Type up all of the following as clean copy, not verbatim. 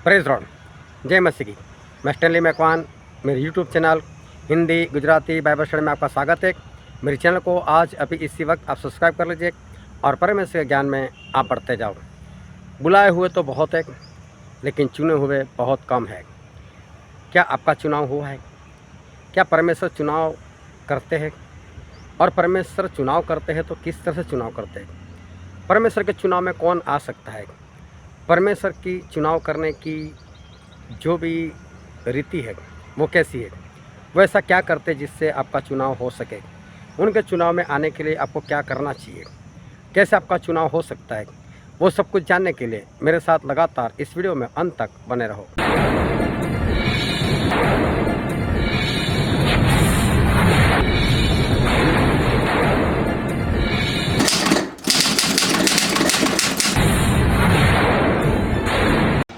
Praise Lord, जय मसीह की। मैं स्टैनली मैकवान, मेरे YouTube channel Hindi Gujarati Bible study में आपका स्वागत है। मेरे चैनल को आज अभी इसी वक्त आप सब्सक्राइब कर लीजिए और परमेश्वर के ज्ञान में आप बढ़ते जाओ। बुलाए हुए तो बहुत है, लेकिन चुने हुए बहुत कम है। क्या आपका चुनाव हुआ है? क्या परमेश्वर चुनाव करते हैं? और परमेश्वर चुनाव करते हैं तो किस तरह से चुनाव करते हैं? परमेश्वर के चुनाव में कौन आ सकता है? परमेश्वर की चुनाव करने की जो भी रीति है वो कैसी है? वो ऐसा क्या करते जिससे आपका चुनाव हो सके? उनके चुनाव में आने के लिए आपको क्या करना चाहिए? कैसे आपका चुनाव हो सकता है? वो सब कुछ जानने के लिए मेरे साथ लगातार इस वीडियो में अंत तक बने रहो।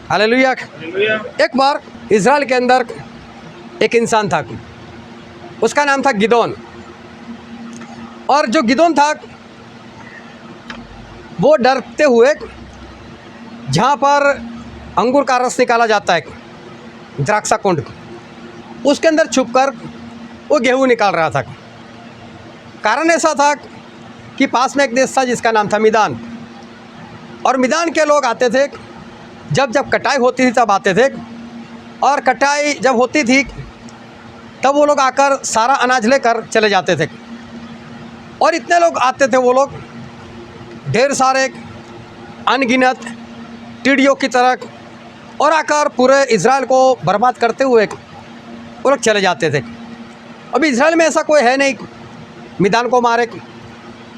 हालेलुया। एक बार इज़राइल के अंदर एक इंसान था, उसका नाम था गिदोन। और जो गिदोन था वो डरते हुए जहाँ पर अंगूर का रस निकाला जाता है, द्राक्षा कुंड, उसके अंदर छुपकर वो गेहूँ निकाल रहा था। कारण ऐसा था कि पास में एक देश था जिसका नाम था मिदान, और मिदान के लोग आते थे। जब जब कटाई होती थी तब आते थे, और कटाई जब होती थी तब वो लोग आकर सारा अनाज लेकर चले जाते थे। और इतने लोग आते थे, वो लोग ढेर सारे अनगिनत टिड्डियों की तरह, और आकर पूरे इज़राइल को बर्बाद करते हुए वो लोग चले जाते थे। अभी इज़राइल में ऐसा कोई है नहीं मिदान को मारे,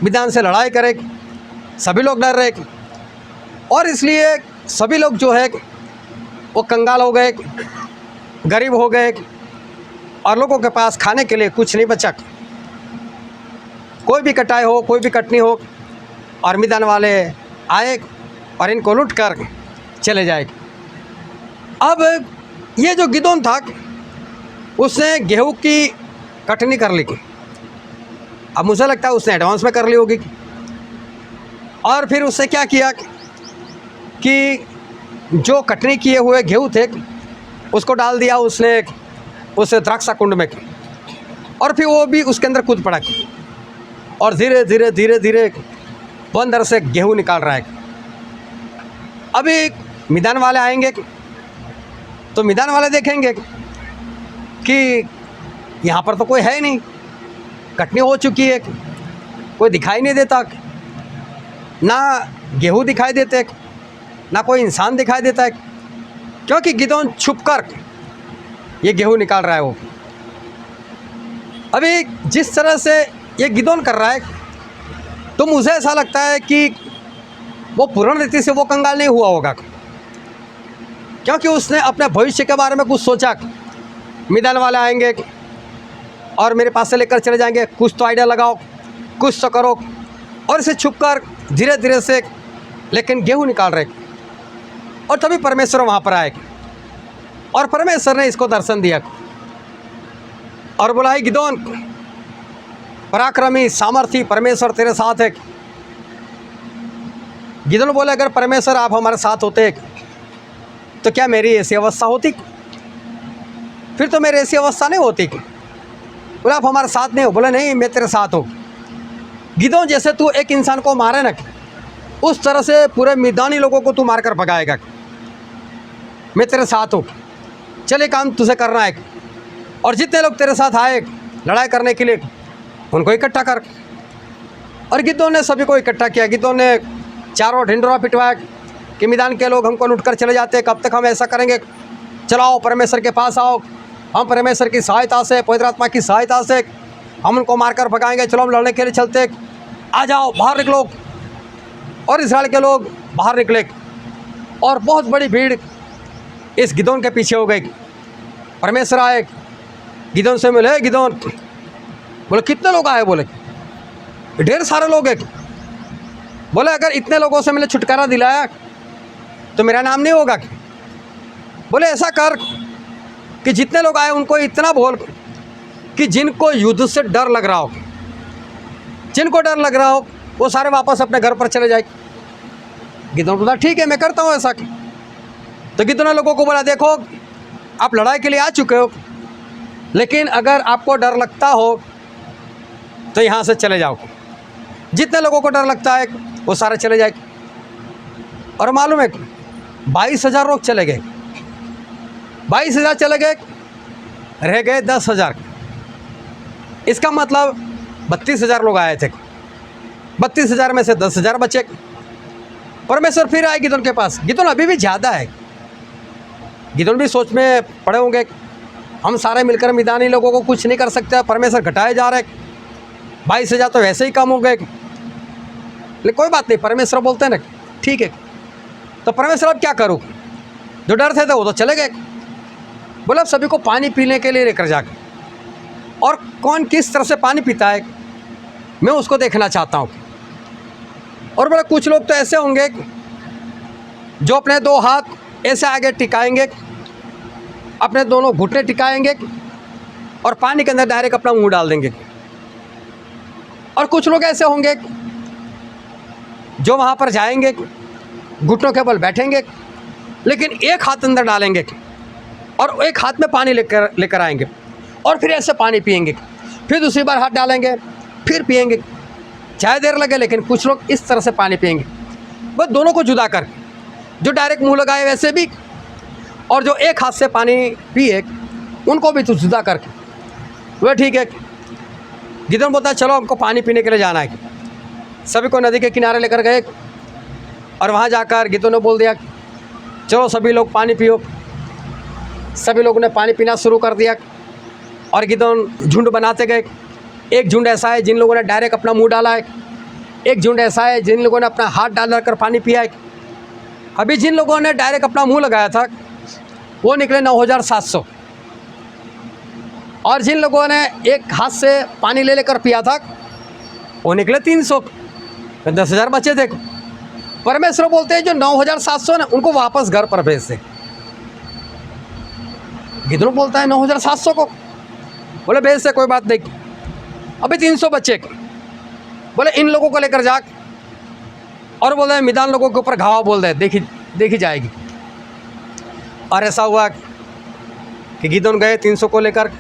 मिदान से लड़ाई करे। सभी लोग डर रहे, और इसलिए सभी लोग जो है वो कंगाल हो गए, गरीब हो गए, और लोगों के पास खाने के लिए कुछ नहीं बचा। कोई भी कटाई हो, कोई भी कटनी हो, और मिदान वाले आए और इनको लूट कर चले जाए। अब ये जो गिदोन था उसने गेहूं की कटनी कर ली। अब मुझे लगता है उसने एडवांस में कर ली होगी। और फिर उसने क्या किया कि जो कटनी किए हुए गेहूँ थे उसको डाल दिया उसने उस द्राक्षा कुंड में, और फिर वो भी उसके अंदर कूद पड़ा, और धीरे धीरे धीरे धीरे वो अंदर से गेहूँ निकाल रहा है। अभी मिदान वाले आएंगे तो मिदान वाले देखेंगे कि यहाँ पर तो कोई है नहीं, कटनी हो चुकी है, कोई दिखाई नहीं देता, ना गेहूँ दिखाई देते, ना कोई इंसान दिखाई देता है, क्योंकि गिदोन छुपकर ये गेहूँ निकाल रहा है। वो अभी जिस तरह से ये गिदोन कर रहा है तो मुझे ऐसा लगता है कि वो पूर्ण रीति से वो कंगाल नहीं हुआ होगा, क्योंकि उसने अपने भविष्य के बारे में कुछ सोचा। मिदान वाले आएंगे और मेरे पास से लेकर चले जाएंगे, कुछ तो आइडिया लगाओ, कुछ तो करो, और इसे छुपकर धीरे धीरे से लेकिन गेहूँ निकाल रहे। और तभी परमेश्वर वहाँ पर आए, और परमेश्वर ने इसको दर्शन दिया और बोला, है गिदोन, पराक्रमी सामर्थी परमेश्वर तेरे साथ है। गिदोन बोले, अगर परमेश्वर आप हमारे साथ होते तो क्या मेरी ऐसी अवस्था होती? फिर तो मेरी ऐसी अवस्था नहीं होती। बोला, आप हमारे साथ नहीं हो? बोले, नहीं, मैं तेरे साथ हूँ। गिदोन, जैसे तू एक इंसान को मारे ना, उस तरह से पूरे मैदानी लोगों को तू मारकर भगाएगा। मैं तेरे साथ हूँ, चले काम तुझे करना है, और जितने लोग तेरे साथ आए लड़ाई करने के लिए उनको इकट्ठा कर। और गिदोन ने सभी को इकट्ठा किया। गिदोन ने चारों ढिंडोरा पिटवाया कि मिदान के लोग हमको लूट कर चले जाते, कब तक हम ऐसा करेंगे? चलाओ, परमेश्वर के पास आओ, हम परमेश्वर की सहायता से, पवित्र आत्मा की सहायता से हम उनको मारकर भगाएंगे। चलो, हम लड़ने के लिए चलते, आ जाओ, बाहर निकलो। और इज़राइल के लोग बाहर निकले, और बहुत बड़ी भीड़ इस गिदोन के पीछे हो गई। परमेश्वर आए, गिदोन से मिले। गिदोन बोले, कितने लोग आए? बोले, ढेर सारे लोग हैं। बोले, अगर इतने लोगों से मैंने छुटकारा दिलाया तो मेरा नाम नहीं होगा? बोले, ऐसा कर कि जितने लोग आए उनको इतना बोल कि जिनको युद्ध से डर लग रहा हो, जिनको डर लग रहा हो, वो सारे वापस अपने घर पर चले जाए। गिदोन बोला, ठीक है, मैं करता हूँ ऐसा। तो कितने लोगों को बोला, देखो आप लड़ाई के लिए आ चुके हो, लेकिन अगर आपको डर लगता हो तो यहाँ से चले जाओ। जितने लोगों को डर लगता है वो सारे चले जाए। और मालूम है 22,000 लोग चले गए, 22,000 चले गए, रह गए 10,000। इसका मतलब 32,000 लोग आए थे, 32,000 में से 10,000 बचे। परमेश्वर फिर आए गिदोन के पास। गिदोन अभी भी ज़्यादा है, गिदोन भी सोच में पड़े होंगे, हम सारे मिलकर मिदानी लोगों को कुछ नहीं कर सकते, परमेश्वर घटाए जा रहे, 22,000 तो वैसे ही कम हो गए। लेकिन कोई बात नहीं, परमेश्वर बोलते हैं ना ठीक है। तो परमेश्वर अब क्या करूँ, जो डर थे वो तो चले गए। बोला अब सभी को पानी पीने के लिए लेकर जाकर, और कौन किस तरह से पानी पीता है मैं उसको देखना चाहता हूँ। और बोला कुछ लोग तो ऐसे होंगे जो अपने 2 हाथ ऐसे आगे टिकाएंगे, अपने दोनों घुटने टिकाएंगे और पानी के अंदर डायरेक्ट अपना मुंह डाल देंगे। और कुछ लोग ऐसे होंगे जो वहाँ पर जाएंगे, घुटनों के बल बैठेंगे, लेकिन एक हाथ अंदर डालेंगे और एक हाथ में पानी लेकर आएंगे और फिर ऐसे पानी पिएंगे, फिर दूसरी बार हाथ डालेंगे, फिर पिएंगे, चाहे देर लगे, लेकिन कुछ लोग इस तरह से पानी पिएंगे। बस दोनों को जुदा कर, जो डायरेक्ट मुंह लगाए वैसे भी, और जो एक हाथ से पानी पिए उनको भी तू जुदा कर। वह ठीक है। गिदोन बोलता है चलो हमको पानी पीने के लिए जाना है। सभी को नदी के किनारे लेकर गए और वहाँ जाकर गिदोन ने बोल दिया चलो सभी लोग पानी पियो। सभी लोगों ने पानी पीना शुरू कर दिया और गिदोन झुंड बनाते गए। एक झुंड ऐसा है जिन लोगों ने डायरेक्ट अपना मुंह डाला है, एक झुंड ऐसा है जिन लोगों ने अपना हाथ डाल कर पानी पिया है। अभी जिन लोगों ने डायरेक्ट अपना मुंह लगाया था वो निकले 9,700, और जिन लोगों ने एक हाथ से पानी ले लेकर पिया था वो निकले 300, 10,000 बचे थे। परमेश्वर बोलते हैं जो 9,700 ने उनको वापस घर पर भेज दे। गिदोन बोलता है 9,700 को, बोले भेज से कोई बात नहीं, अभी 300 बच्चे। बोले इन लोगों को लेकर जा, और बोल रहे मिदान लोगों के ऊपर घावा बोल दे, देखी जाएगी। और ऐसा हुआ कि गिदोन गए 300 को लेकर,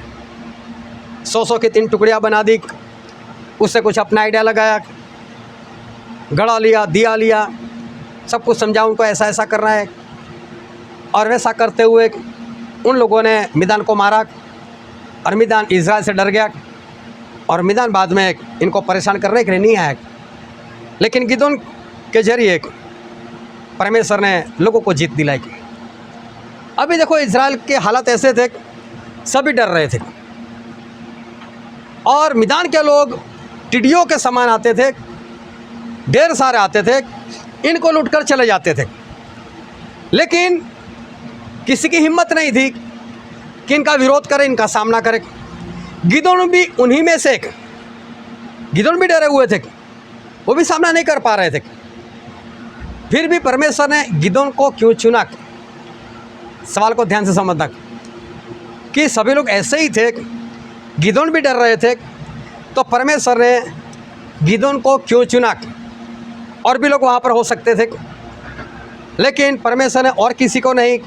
100 की 3 टुकड़ियाँ बना दी, उससे कुछ अपना आइडिया लगाया, गड़ा लिया, दिया लिया, सब कुछ समझा उनको ऐसा ऐसा करना है। और वैसा करते हुए उन लोगों ने मिदान को मारा और मिदान इज़राइल से डर गया, और मिदान बाद में इनको परेशान करने के लिए नहीं आया, लेकिन गिदोन के जरिए परमेश्वर ने लोगों को जीत दिलाई। अभी देखो इज़राइल के हालात ऐसे थे, सभी डर रहे थे, और मिदान के लोग टिड्डियों के समान आते थे, ढेर सारे आते थे, इनको लूटकर चले जाते थे। लेकिन किसी की हिम्मत नहीं थी कि इनका विरोध करे, इनका सामना करे। गिदोन भी उन्हीं में से एक, गिदोन भी डरे हुए थे, वो भी सामना नहीं कर पा रहे थे। फिर भी परमेश्वर ने गिदोन को क्यों चुना, सवाल को ध्यान से समझना कि सभी लोग ऐसे ही थे, गिदोन भी डर रहे थे, तो परमेश्वर ने गिदोन को क्यों चुना। और भी लोग वहाँ पर हो सकते थे, लेकिन परमेश्वर ने और किसी को नहीं,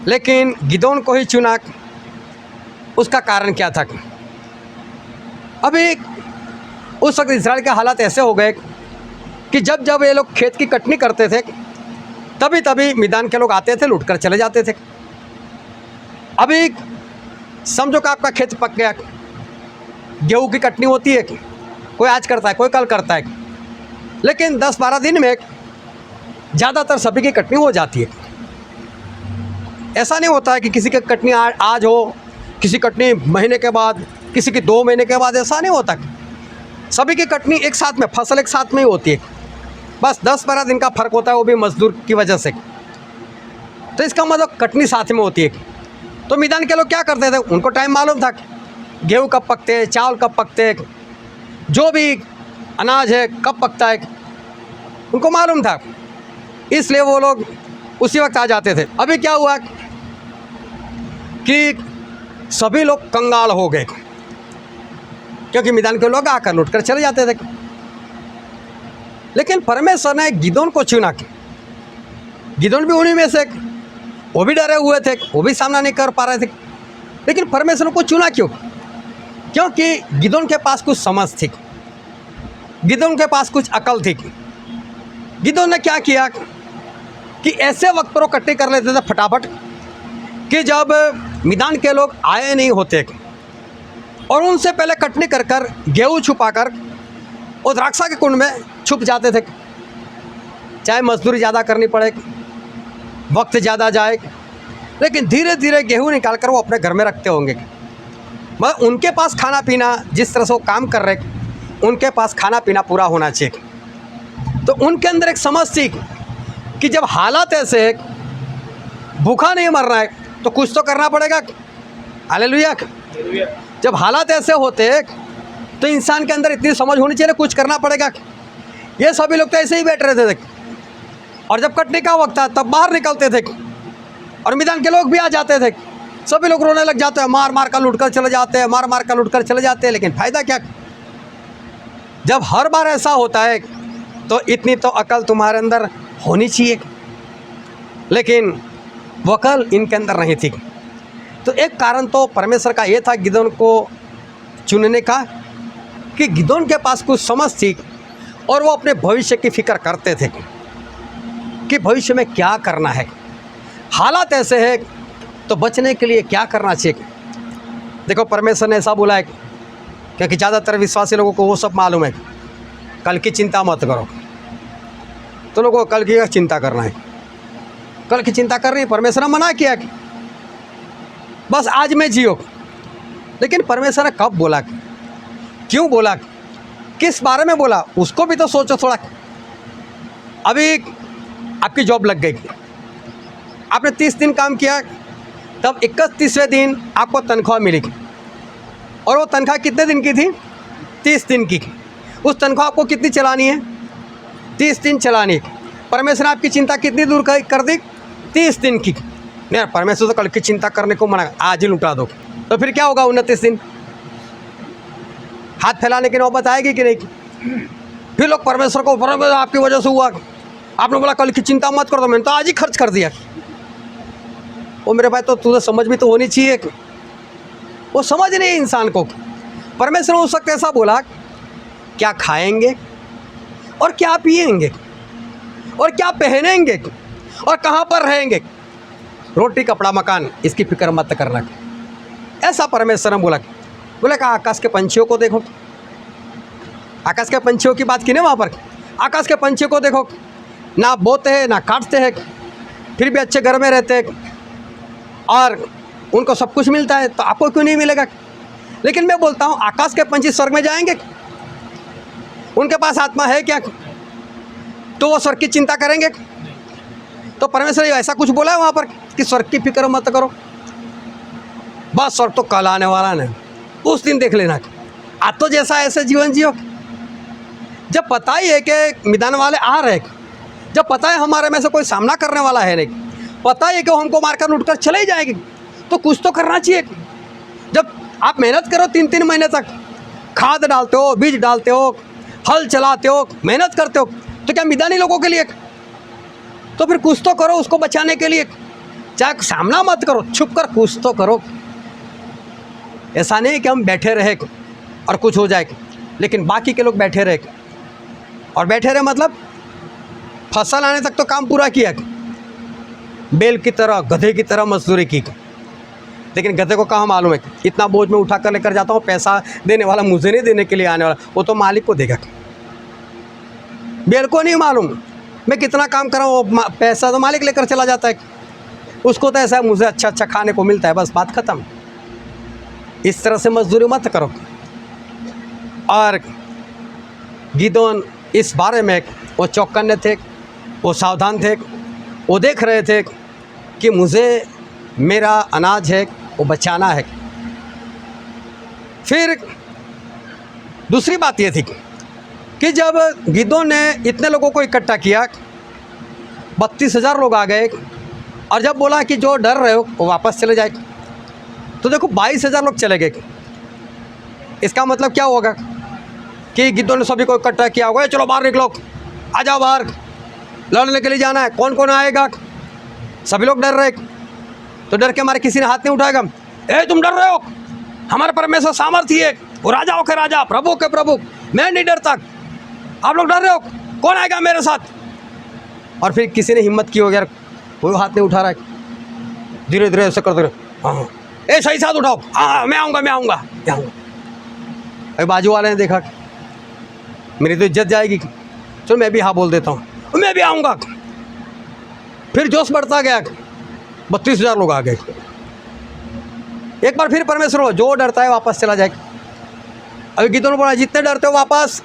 लेकिन गिदोन को ही चुना। उसका कारण क्या था? अभी उस वक्त इज़राइल के हालात ऐसे हो गए कि जब जब ये लोग खेत की कटनी करते थे तभी तभी मिदान के लोग आते थे, लूटकर चले जाते थे। अभी समझो कि आपका खेत पक गया, गेहूं की कटनी होती है, कोई आज करता है, कोई कल करता है, लेकिन 10-12 दिन में ज़्यादातर सभी की कटनी हो जाती है। ऐसा नहीं होता है कि किसी की कटनी आज हो, किसी कटनी महीने के बाद, किसी की 2 महीने के बाद, ऐसा नहीं होता। सभी की कटनी एक साथ में, फसल एक साथ में ही होती है, बस 10-12 दिन का फ़र्क होता है, वो भी मजदूर की वजह से। तो इसका मतलब कटनी साथ में होती है। तो मिदान के लोग क्या करते थे, उनको टाइम मालूम था, गेहूँ कब पकते हैं, चावल कब पकते हैं, जो भी अनाज है कब पकता है, उनको मालूम था, इसलिए वो लोग उसी वक्त आ जाते थे। अभी क्या हुआ कि सभी लोग कंगाल हो गए, क्योंकि मिदान के लोग आकर लूटकर चले जाते थे। लेकिन परमेश्वर ने गिदोन को चुना, गिदोन भी उन्हीं में से, वो भी डरे हुए थे, वो भी सामना नहीं कर पा रहे थे। लेकिन परमेश्वर को चुना क्यों? क्योंकि गिदोन के पास कुछ समझ थी, गिदोन के पास कुछ अकल थी। गिदोन ने क्या किया कि ऐसे वक्त पर वो कट्टी कर लेते थे फटाफट कि जब मैदान के लोग आए नहीं होते, और उनसे पहले कटनी कर कर गेहूँ छुपा कर वो द्राक्षा के कुंड में छुप जाते थे। चाहे मजदूरी ज़्यादा करनी पड़े, वक्त ज़्यादा जाए, लेकिन धीरे धीरे गेहूँ निकाल कर वो अपने घर में रखते होंगे। मतलब उनके पास खाना पीना, जिस तरह से वो काम कर रहे, उनके पास खाना पीना पूरा होना चाहिए। तो उनके अंदर एक समझ थी कि जब हालात ऐसे है, भूखा नहीं मरना है तो कुछ तो करना पड़ेगा। हालेलुया। जब हालात ऐसे होते तो इंसान के अंदर इतनी समझ होनी चाहिए, कुछ करना पड़ेगा। ये सभी लोग तो ऐसे ही बैठ रहे थे, और जब कटने का वक्त था तब बाहर निकलते थे, और मैदान के लोग भी आ जाते थे। सभी लोग रोने लग जाते हैं, मार मार कर लूट कर चले जाते हैं, मार मार कर लूट कर चले जाते हैं। लेकिन फ़ायदा क्या? जब हर बार ऐसा होता है तो इतनी तो अकल तुम्हारे अंदर होनी चाहिए, लेकिन वो अकल इनके अंदर नहीं थी। तो एक कारण तो परमेश्वर का ये था गिदोन को चुनने का, कि गिदोन के पास कुछ समझ थी और वो अपने भविष्य की फिक्र करते थे कि भविष्य में क्या करना है, हालात ऐसे है तो बचने के लिए क्या करना चाहिए। देखो, परमेश्वर ने ऐसा बोला है, क्योंकि ज़्यादातर विश्वासी लोगों को वो सब मालूम है, कल की चिंता मत करो। तो लोगों को कल की चिंता करना है, कल की चिंता करनी है। परमेश्वर ने मना किया कि बस आज में जियो। लेकिन परमेश्वर ने कब बोला, क्यों बोला, किस बारे में बोला, उसको भी तो सोचो थोड़ा। अभी आपकी जॉब लग गई, आपने 30 दिन काम किया, तब 31वें दिन आपको तनख्वाह मिलेगी, और वो तनख्वाह कितने दिन की थी? 30 दिन की। उस तनख्वाह आपको कितनी चलानी है? 30 दिन चलानी है। परमेश्वर ने आपकी चिंता कितनी दूर कर दी? 30 दिन की। नहीं, परमेश्वर तो कल की चिंता करने को मना, आज ही लुटा दो। तो फिर क्या होगा 29 दिन? हाथ फैलाने की नौबत आएगी कि नहीं? फिर लोग परमेश्वर को, परमेश्वर आपकी वजह से हुआ, आपने बोला कल की चिंता मत कर दो, मैंने तो आज ही खर्च कर दिया। वो मेरे भाई, तो तुझे समझ भी तो होनी चाहिए। वो समझ नहीं है इंसान को। परमेश्वर ने उस वक्त ऐसा बोला, क्या खाएंगे और क्या पिएंगे और क्या पहनेंगे और कहाँ पर रहेंगे, रोटी कपड़ा मकान, इसकी फिक्र मत करना। ऐसा परमेश्वर ने बोला। बोले कहा आकाश के पंछियों को देखो। आकाश के पंछियों की बात की ना वहाँ पर। आकाश के पंछियों को देखो, ना बोते हैं ना काटते हैं, फिर भी अच्छे घर में रहते हैं, और उनको सब कुछ मिलता है, तो आपको क्यों नहीं मिलेगा? लेकिन मैं बोलता हूँ, आकाश के पंछी स्वर्ग में जाएंगे? उनके पास आत्मा है क्या? तो वो स्वर्ग की चिंता करेंगे? तो परमेश्वर ऐसा कुछ बोला है वहाँ पर कि स्वर्ग की फिक्र मत करो, बस स्वर्ग तो कल आने वाला नहीं, उस दिन देख लेना। आज तो जैसा ऐसे जीवन जियो। जब पता ही है कि मैदान वाले आ रहे, जब पता है हमारे में से कोई सामना करने वाला है नहीं, पता है कि वो हमको मारकर लूट कर चले ही जाएंगे, तो कुछ तो करना चाहिए। जब आप मेहनत करो 3-3 महीने तक, खाद डालते हो, बीज डालते हो, हल चलाते हो, मेहनत करते हो, तो क्या मैदानी लोगों के लिए? तो फिर कुछ तो करो उसको बचाने के लिए। चाहे सामना मत करो, छुप कर कुछ तो करो। ऐसा नहीं कि हम बैठे रहे और कुछ हो जाए, लेकिन बाकी के लोग बैठे रहे, और बैठे रहे मतलब फसल आने तक तो काम पूरा किया, बैल की तरह, गधे की तरह मजदूरी की। लेकिन गधे को कहाँ मालूम है, इतना बोझ में उठा कर लेकर जाता हूँ, पैसा देने वाला मुझे नहीं देने के लिए आने वाला, वो तो मालिक को देगा। बैल को नहीं मालूम मैं कितना काम कर रहा हूँ, पैसा तो मालिक लेकर चला जाता है। उसको तो ऐसा है मुझे अच्छा अच्छा खाने को मिलता है, बस बात ख़त्म। इस तरह से मजदूरी मत करो। और गिदोन इस बारे में वो चौकन्ने थे, वो सावधान थे, वो देख रहे थे कि मुझे मेरा अनाज है वो बचाना है। फिर दूसरी बात ये थी कि जब गिदोन ने इतने लोगों को इकट्ठा किया, 32,000 लोग आ गए, और जब बोला कि जो डर रहे हो वो वापस चले जाए, तो देखो 22,000 लोग चले गए। इसका मतलब क्या होगा कि गिदोन ने सभी को इकट्ठा किया होगा, चलो बाहर निकलो, आ जाओ बाहर, लड़ने के लिए जाना है। कौन कौन आएगा? सभी लोग डर रहे, तो डर के हमारे किसी ने हाथ नहीं उठाएगा, ए तुम डर रहे हो, हमारे परमेश्वर सामर्थ्य है, वो राजाओं के राजा, प्रभु के प्रभु, मैं नहीं डरता, आप लोग डर रहे हो, कौन आएगा मेरे साथ? और फिर किसी ने हिम्मत की हो, यार कोई हाथ नहीं उठा रहा है, धीरे धीरे ऐसे करते रहे, हाँ ए सही साथ उठाओ, हाँ मैं आऊँगा मैं आऊँगा मैं आऊँगा। अभी बाजू वाले ने देखा मेरी तो इज्जत जाएगी, चलो मैं भी हाँ बोल देता हूँ, मैं भी आऊँगा। फिर जोश बढ़ता गया, 32,000 लोग आ गए। एक बार फिर परमेश्वर हो, जो डरता है वापस चला जाए। अभी गीतों ने बोला जितने डरते हो वापस,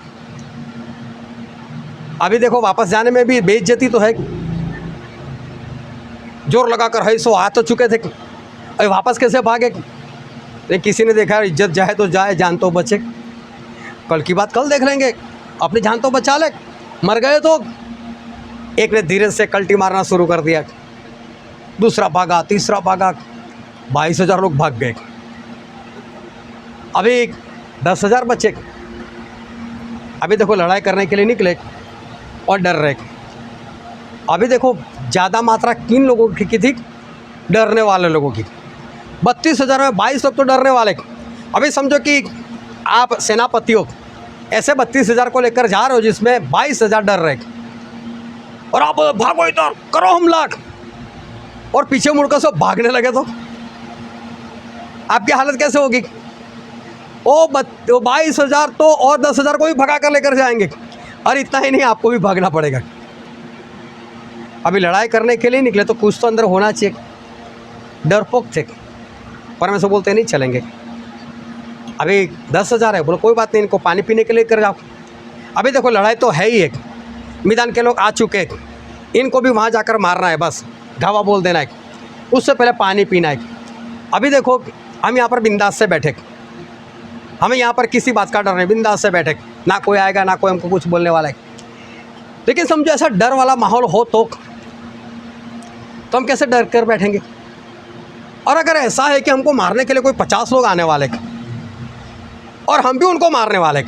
अभी देखो वापस जाने में भी बेइज्जती तो है, जोर लगाकर है सो आ तो चुके थे, अभी वापस कैसे भागे? लेकिन किसी ने देखा इज्जत जाए तो जाए, जान तो बचे, कल की बात कल देख लेंगे, अपनी जान तो बचा ले, मर गए तो। एक ने धीरे से कल्टी मारना शुरू कर दिया, दूसरा भागा, तीसरा भागा, 22,000 लोग भाग गए। अभी 10,000 बचे। अभी देखो लड़ाई करने के लिए निकले और डर रहे। अभी देखो ज़्यादा मात्रा किन लोगों की थी? डरने वाले लोगों की। 32,000 में 22 लोग तो डरने वाले। अभी समझो कि आप सेनापति हो, ऐसे 32,000 को लेकर जा रहे हो जिसमें 22,000 डर रहे, और आप भागो इधर, करो हमला, और पीछे मुड़कर सब भागने लगे तो आपकी हालत कैसे होगी? ओ 22,000 तो और 10,000 को भी भगा कर लेकर जाएंगे, और इतना ही नहीं आपको भी भागना पड़ेगा। अभी लड़ाई करने के लिए निकले तो कुछ तो अंदर होना चाहिए, डरपोक थे। परमेश्वर बोलते नहीं चलेंगे। अभी 10,000 है, बोलो कोई बात नहीं, इनको पानी पीने के लिए कर जाओ। अभी देखो लड़ाई तो है ही, एक मैदान के लोग आ चुके, इनको भी वहाँ जाकर मारना है, बस धावा बोल देना है, उससे पहले पानी पीना है। अभी देखो हम यहाँ पर बिंदास से बैठे, हमें यहाँ पर किसी बात का डर नहीं, बिंदास से बैठे, ना कोई आएगा ना कोई हमको कुछ बोलने वाला है। लेकिन समझो ऐसा डर वाला माहौल हो तो हम कैसे डर कर बैठेंगे? और अगर ऐसा है कि हमको मारने के लिए कोई 50 लोग आने वाले और हम भी उनको मारने वाले,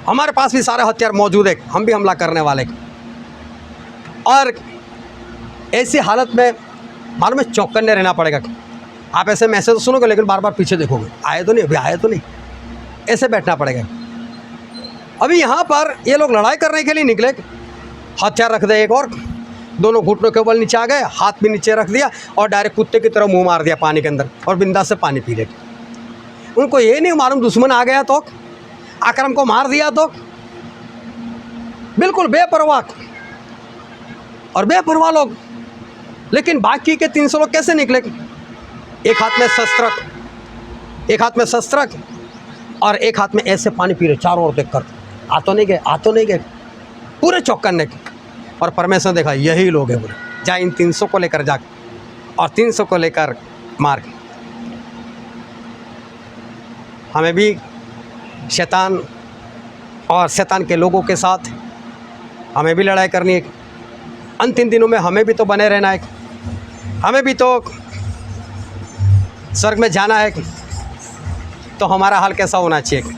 हमारे पास भी सारे हथियार मौजूद है, हम भी हमला करने वाले, और ऐसी हालत में मालूम है चौकन्ने रहना पड़ेगा। आप ऐसे मैसेज सुनोगे लेकिन बार बार पीछे देखोगे, आए तो नहीं, अभी आए तो नहीं, ऐसे बैठना पड़ेगा। अभी यहाँ पर ये लोग लड़ाई करने के लिए निकले, हथियार रख दे एक और, दोनों घुटनों के बल नीचे आ गए, हाथ भी नीचे रख दिया और डायरेक्ट कुत्ते की तरह मुंह मार दिया पानी के अंदर, और बिंदास से पानी पी ले। उनको ये नहीं मालूम दुश्मन आ गया तो, आकर हमको मार दिया तो, बिल्कुल बेपरवाह और बेपरवाह लोग। लेकिन बाकी के 300 लोग कैसे निकले? एक हाथ में शस्त्र, एक हाथ में शस्त्र और एक हाथ में ऐसे पानी पी रहे, चारों ओर देखकर, आ तो नहीं गए, आ तो नहीं गए, पूरे चौकन्ने। और परमेश्वर देखा यही लोग हैं, बोले जा इन 300 को लेकर जा, और 300 को लेकर मार। हमें भी शैतान और शैतान के लोगों के साथ हमें भी लड़ाई करनी है। अंतिम दिनों में हमें भी तो बने रहना है, हमें भी तो स्वर्ग में जाना है। तो हमारा हाल कैसा होना चाहिए?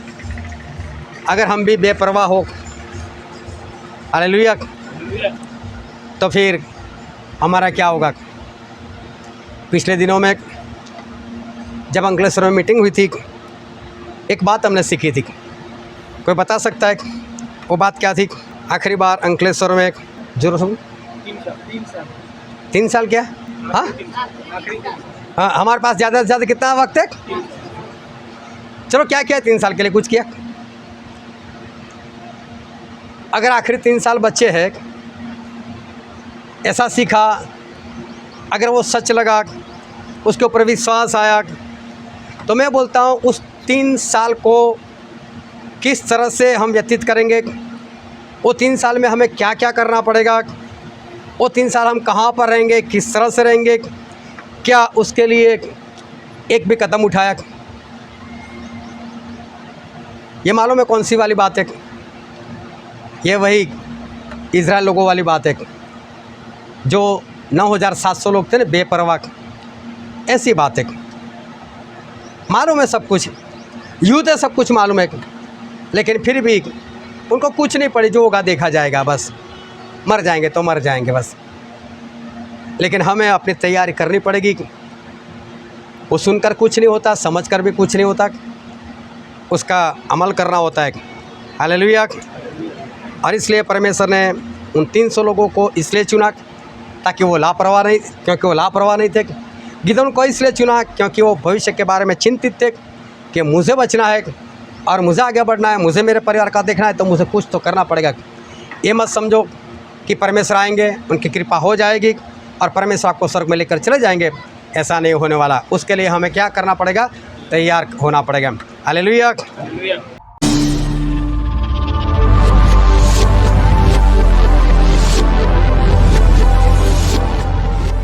अगर हम भी बेपरवाह हो, हालेलुया, तो फिर हमारा क्या होगा? पिछले दिनों में जब अंकलेश्वर में मीटिंग हुई थी, एक बात हमने सीखी थी। कोई बता सकता है वो बात क्या थी? आखिरी बार अंकलेश्वर में जो 3 साल क्या? हाँ हाँ, हमारे पास ज़्यादा से ज़्यादा कितना वक्त है? चलो क्या किया 3 साल के लिए? कुछ किया? अगर आखिरी 3 साल बच्चे हैं, ऐसा सीखा, अगर वो सच लगा, उसके ऊपर विश्वास आया, तो मैं बोलता हूँ उस 3 साल को किस तरह से हम व्यतीत करेंगे, वो 3 साल में हमें क्या क्या करना पड़ेगा, वो 3 साल हम कहाँ पर रहेंगे, किस तरह से रहेंगे, क्या उसके लिए एक भी कदम उठाया? ये मालूम है कौन सी वाली बात है? ये वही इज़राइल लोगों वाली बात है, जो 9,700 लोग थे ना बेपरवाह, ऐसी बात है। मालूम है सब कुछ, यूथ है, सब कुछ मालूम है, लेकिन फिर भी उनको कुछ नहीं पड़ी, जो होगा देखा जाएगा, बस मर जाएंगे तो मर जाएंगे बस। लेकिन हमें अपनी तैयारी करनी पड़ेगी, वो सुनकर कुछ नहीं होता, समझकर भी कुछ नहीं होता, उसका अमल करना होता है। हालेलुया। और इसलिए परमेश्वर ने उन 300 लोगों को इसलिए चुना ताकि वो लापरवाह नहीं, क्योंकि वो लापरवाह नहीं थे। गिदोन को इसलिए चुना क्योंकि वो भविष्य के बारे में चिंतित थे कि मुझे बचना है और मुझे आगे बढ़ना है, मुझे मेरे परिवार का देखना है, तो मुझे कुछ तो करना पड़ेगा। ये मत समझो कि परमेश्वर आएंगे, उनकी कृपा हो जाएगी और परमेश्वर आपको स्वर्ग में लेकर चले जाएंगे। ऐसा नहीं होने वाला। उसके लिए हमें क्या करना पड़ेगा? तैयार होना पड़ेगा। हालेलुया।